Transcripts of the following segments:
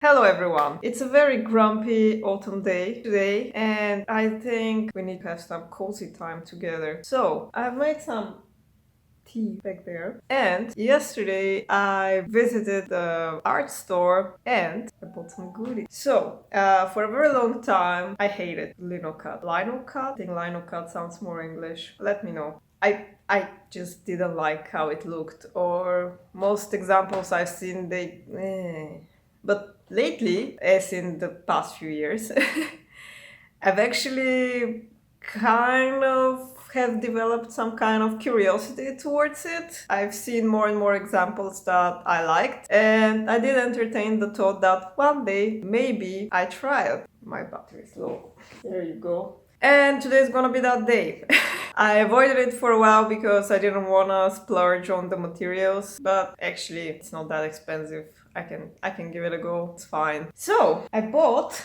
Hello everyone! It's a very grumpy autumn day today and I think we need to have some cozy time together. So I've made some tea back there and yesterday I visited the art store and I bought some goodies. So for a very long time I hated linocut. Linocut? I think linocut sounds more English. Let me know. I just didn't like how it looked, or most examples I've seen but lately, as in the past few years, I've actually kind of have developed some kind of curiosity towards it. I've seen more and more examples that I liked, and I did entertain the thought that one day maybe I try it. My battery is low. There you go. And today's gonna be that day. I avoided it for a while because I didn't wanna splurge on the materials, but actually it's not that expensive. I can give it a go. It's fine. So I bought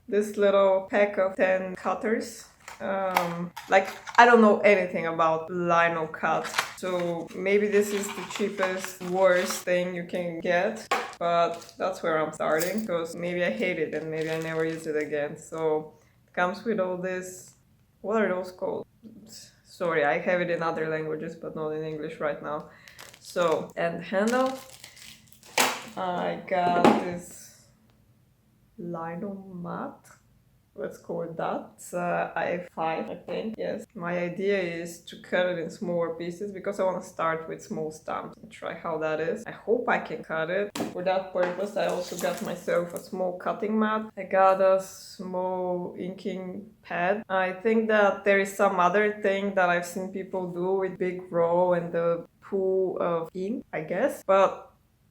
this little pack of 10 cutters. Like, I don't know anything about lino cut, so maybe this is the cheapest, worst thing you can get, but that's where I'm starting because maybe I hate it and maybe I never use it again. So it comes with all this. What are those called? Sorry, I have it in other languages but not in English right now. So, and handle, I got this lino mat. Let's call it that. It's I5, I think. Yes. My idea is to cut it in smaller pieces because I want to start with small stamps and try how that is. I hope I can cut it. For that purpose, I also got myself a small cutting mat. I got a small inking pad. I think that there is some other thing that I've seen people do with big roll and the pool of ink, I guess. But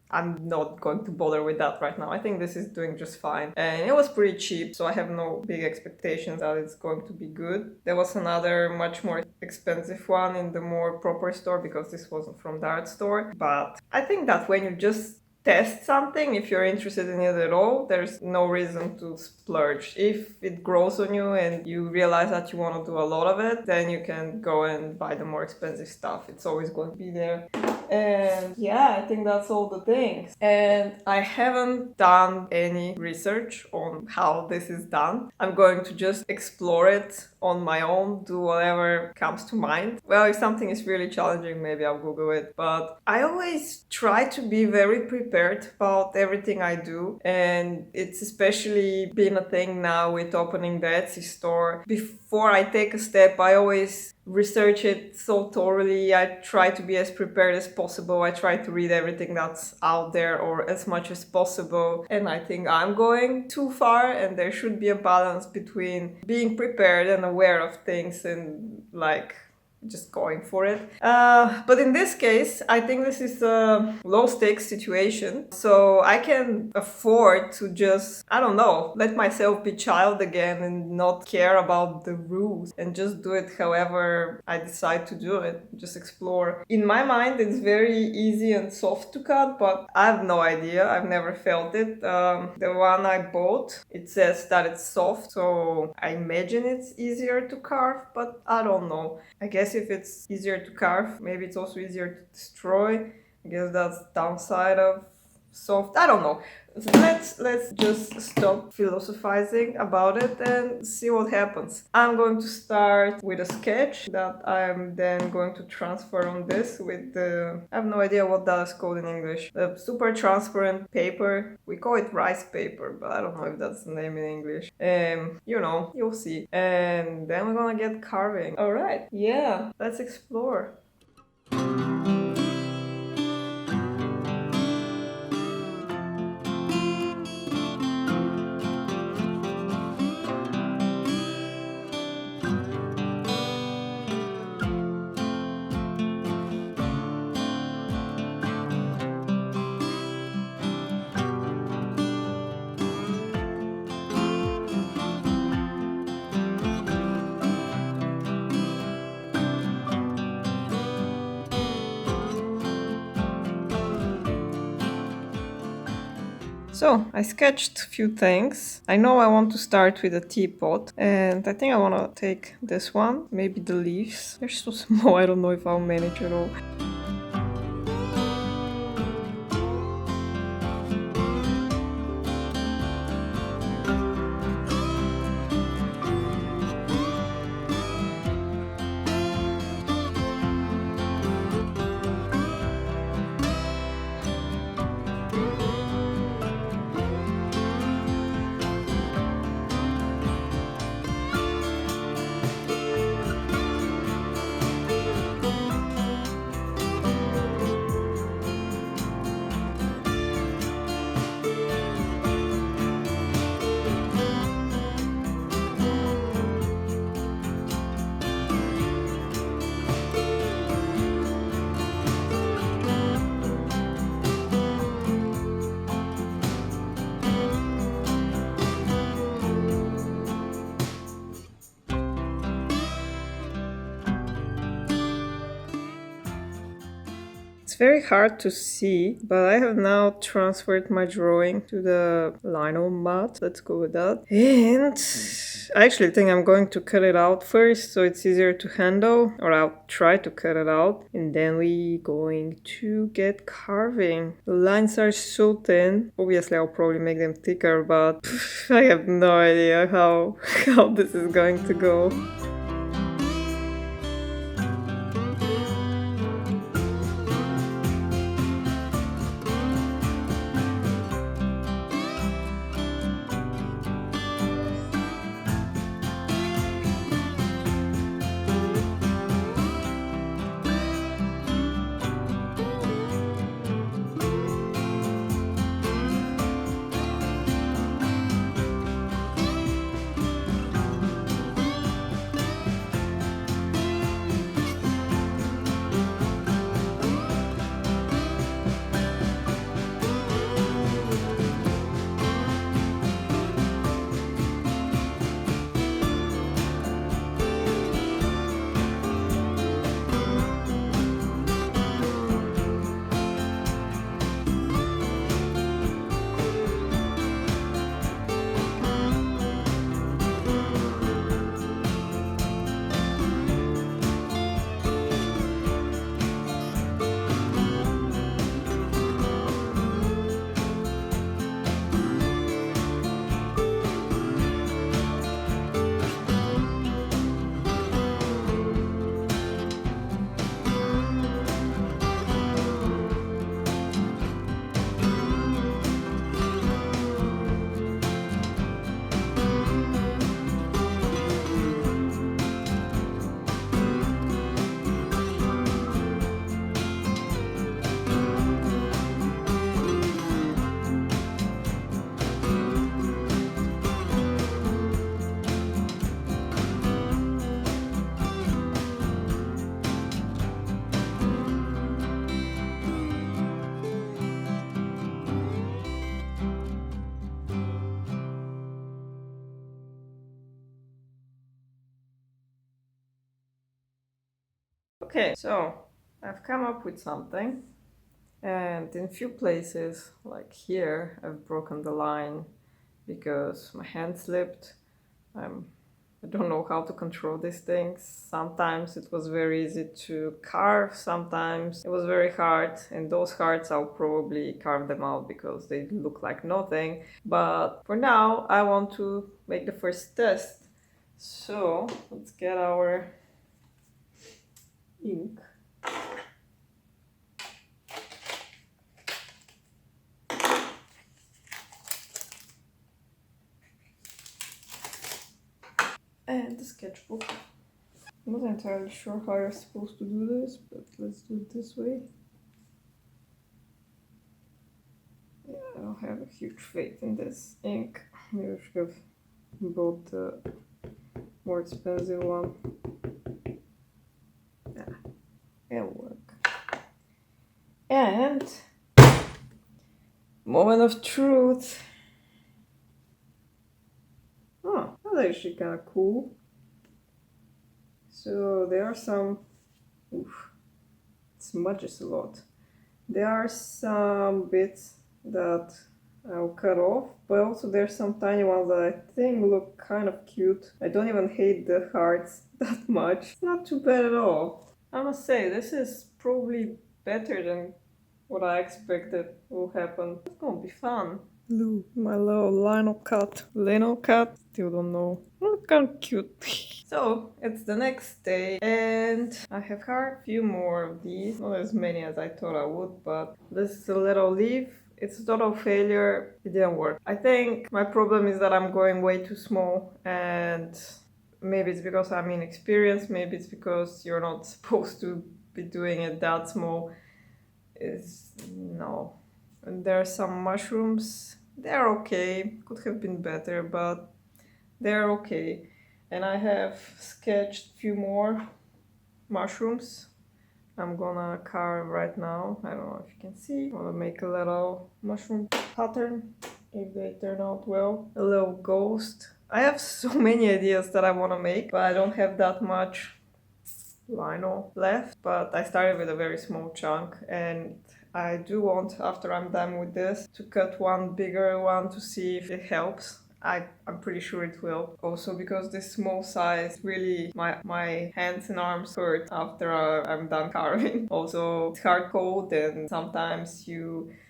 I'm not going to bother with that right now. I think this is doing just fine. And it was pretty cheap, so I have no big expectations that it's going to be good. There was another much more expensive one in the more proper store because this wasn't from the art store. But I think that when you just test something, if you're interested in it at all, there's no reason to splurge. If it grows on you and you realize that you want to do a lot of it, then you can go and buy the more expensive stuff. It's always going to be there. And yeah, I think that's all the things. And I haven't done any research on how this is done. I'm going to just explore it on my own, do whatever comes to mind. Well, if something is really challenging, maybe I'll Google it. But I always try to be very prepared about everything I do. And it's especially been a thing now with opening the Etsy store. Before I take a step, I always research it so thoroughly. I try to be as prepared as possible. I try to read everything that's out there or as much as possible. And I think I'm going too far, and there should be a balance between being prepared and aware of things and like just going for it. But in this case, I think this is a low stakes situation. So I can afford to just, I don't know, let myself be child again and not care about the rules and just do it however I decide to do it. Just explore. In my mind, it's very easy and soft to cut, but I have no idea. I've never felt it. The one I bought, it says that it's soft, so I imagine it's easier to carve, but I don't know. I guess if it's easier to carve, maybe it's also easier to destroy. I guess that's the downside of soft. I don't know. So let's just stop philosophizing about it and see what happens. I'm going to start with a sketch that I'm then going to transfer on this with the, I have no idea what that is called in English, the super transparent paper. We call it rice paper, but I don't know if that's the name in English. You know, you'll see. And then we're gonna get carving. All right, yeah, let's explore. So I sketched a few things. I know I want to start with a teapot, and I think I want to take this one, maybe the leaves. They're so small, I don't know if I'll manage at all. very hard to see, but I have now transferred my drawing to the lino mat. Let's go with that. And I actually think I'm going to cut it out first so it's easier to handle, or I'll try to cut it out. And then we going to get carving. The lines are so thin. Obviously I'll probably make them thicker, but I have no idea how this is going to go. Okay, so I've come up with something, and in few places, like here, I've broken the line because my hand slipped. I don't know how to control these things. Sometimes it was very easy to carve, sometimes it was very hard, and those hearts I'll probably carve them out because they look like nothing. But for now, I want to make the first test. So let's get our ink. And the sketchbook. I'm not entirely sure how you're supposed to do this, but let's do it this way. Yeah, I don't have a huge faith in this ink. Maybe I should have bought the more expensive one. Yeah, it'll work. And moment of truth. Oh, that's actually kind of cool. So there are some, oof, it smudges a lot. There are some bits that I'll cut off, but also there's some tiny ones that I think look kind of cute. I don't even hate the hearts that much. It's not too bad at all. I must say, this is probably better than what I expected will happen. It's gonna be fun. Blue, my little linocut. Linocut? Still don't know. Look kind of cute. So it's the next day and I have carved a few more of these. Not as many as I thought I would, but this is a little leaf. It's a total failure. It didn't work. I think my problem is that I'm going way too small, and maybe it's because I'm inexperienced, maybe it's because you're not supposed to be doing it that small. No. And there are some mushrooms. They're okay. Could have been better, but they're okay. And I have sketched a few more mushrooms. I'm gonna carve right now. I don't know if you can see. I wanna make a little mushroom pattern if they turn out well. A little ghost. I have so many ideas that I wanna make, but I don't have that much lino left, but I started with a very small chunk, and I do want, after I'm done with this, to cut one bigger one to see if it helps. I'm pretty sure it will. Also because this small size really, my hands and arms hurt after I'm done carving. Also, it's hard cold and sometimes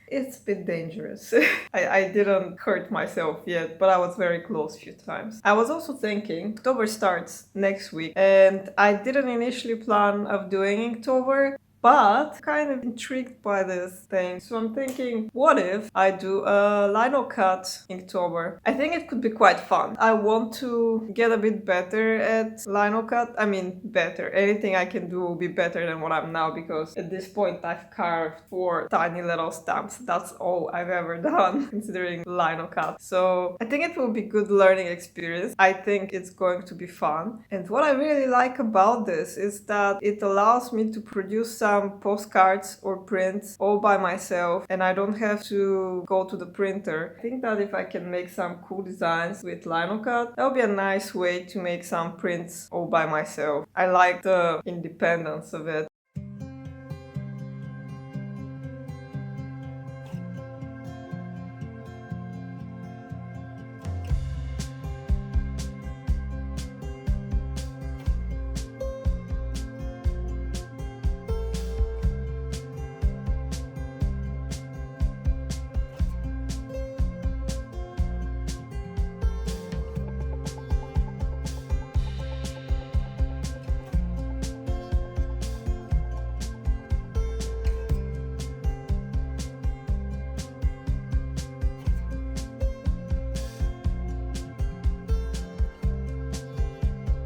it's a bit dangerous. I didn't hurt myself yet, but I was very close a few times. I was also thinking, October starts next week, and I didn't initially plan of doing Inktober, but kind of intrigued by this thing. So I'm thinking, what if I do a linocut Inktober? I think it could be quite fun. I want to get a bit better at linocut. I mean, better. Anything I can do will be better than what I'm now, because at this point I've carved 4 tiny little stamps. That's all I've ever done, considering linocut. So I think it will be good learning experience. I think it's going to be fun. And what I really like about this is that it allows me to produce some postcards or prints all by myself, and I don't have to go to the printer. I think that if I can make some cool designs with linocut, that would be a nice way to make some prints all by myself. I like the independence of it.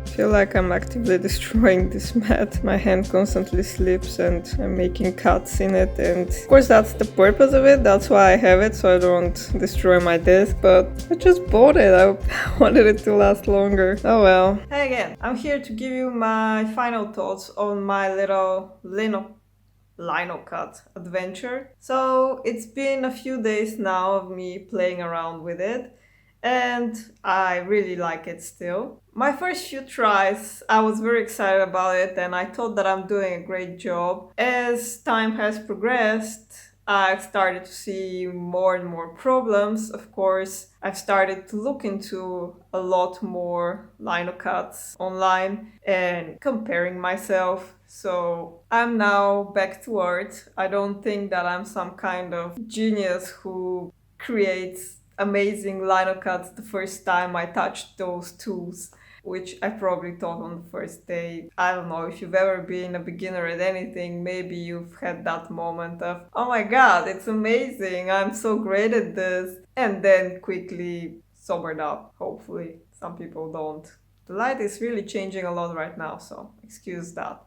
I feel like I'm actively destroying this mat. My hand constantly slips and I'm making cuts in it, and of course that's the purpose of it, that's why I have it, so I don't destroy my disc, but I just bought it. I wanted it to last longer. Oh well. Hey again, I'm here to give you my final thoughts on my little linocut adventure. So it's been a few days now of me playing around with it, and I really like it still. My first few tries, I was very excited about it and I thought that I'm doing a great job. As time has progressed, I've started to see more and more problems. Of course, I've started to look into a lot more linocuts online and comparing myself. So I'm now back to art. I don't think that I'm some kind of genius who creates amazing linocuts the first time I touched those tools, which I probably thought on the first day. I don't know if you've ever been a beginner at anything, maybe you've had that moment of, oh my god, it's amazing, I'm so great at this, and then quickly sobered up, hopefully. Some people don't. The light is really changing a lot right now, so excuse that.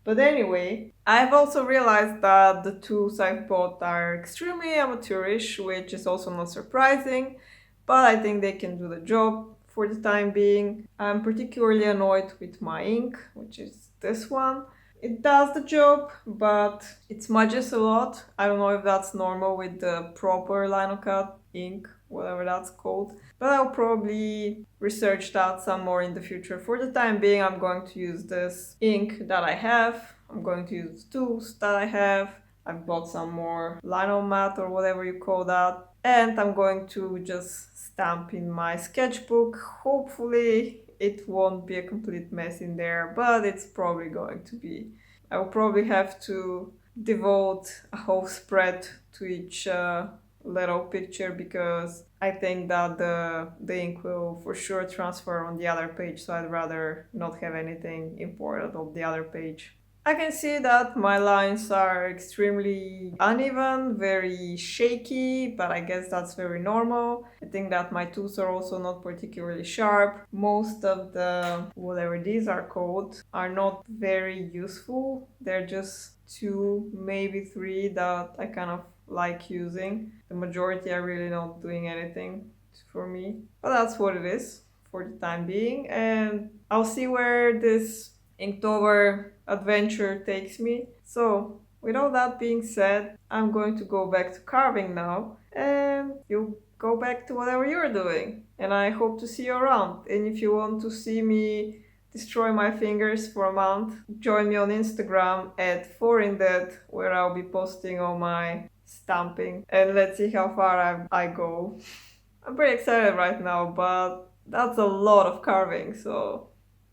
But anyway, I've also realized that the tools I've bought are extremely amateurish, which is also not surprising, but I think they can do the job for the time being. I'm particularly annoyed with my ink, which is this one. It does the job, but it smudges a lot. I don't know if that's normal with the proper linocut ink, whatever that's called. But I'll probably research that some more in the future. For the time being, I'm going to use this ink that I have. I'm going to use tools that I have. I've bought some more lino mat or whatever you call that. And I'm going to just stamp in my sketchbook. Hopefully it won't be a complete mess in there, but it's probably going to be. I will probably have to devote a whole spread to each little picture, because I think that the ink will for sure transfer on the other page, so I'd rather not have anything imported on the other page. I can see that my lines are extremely uneven, very shaky, but I guess that's very normal. I think that my tools are also not particularly sharp. Most of the, whatever these are called, are not very useful. They're just 2, maybe 3 that I kind of like using. The majority are really not doing anything for me, but that's what it is for the time being, and I'll see where this Inktober adventure takes me. So, with all that being said, I'm going to go back to carving now, and you go back to whatever you're doing. And I hope to see you around. And if you want to see me destroy my fingers for a month, join me on Instagram at forindet, where I'll be posting all my stamping, and let's see how far I go. I'm pretty excited right now, but that's a lot of carving, so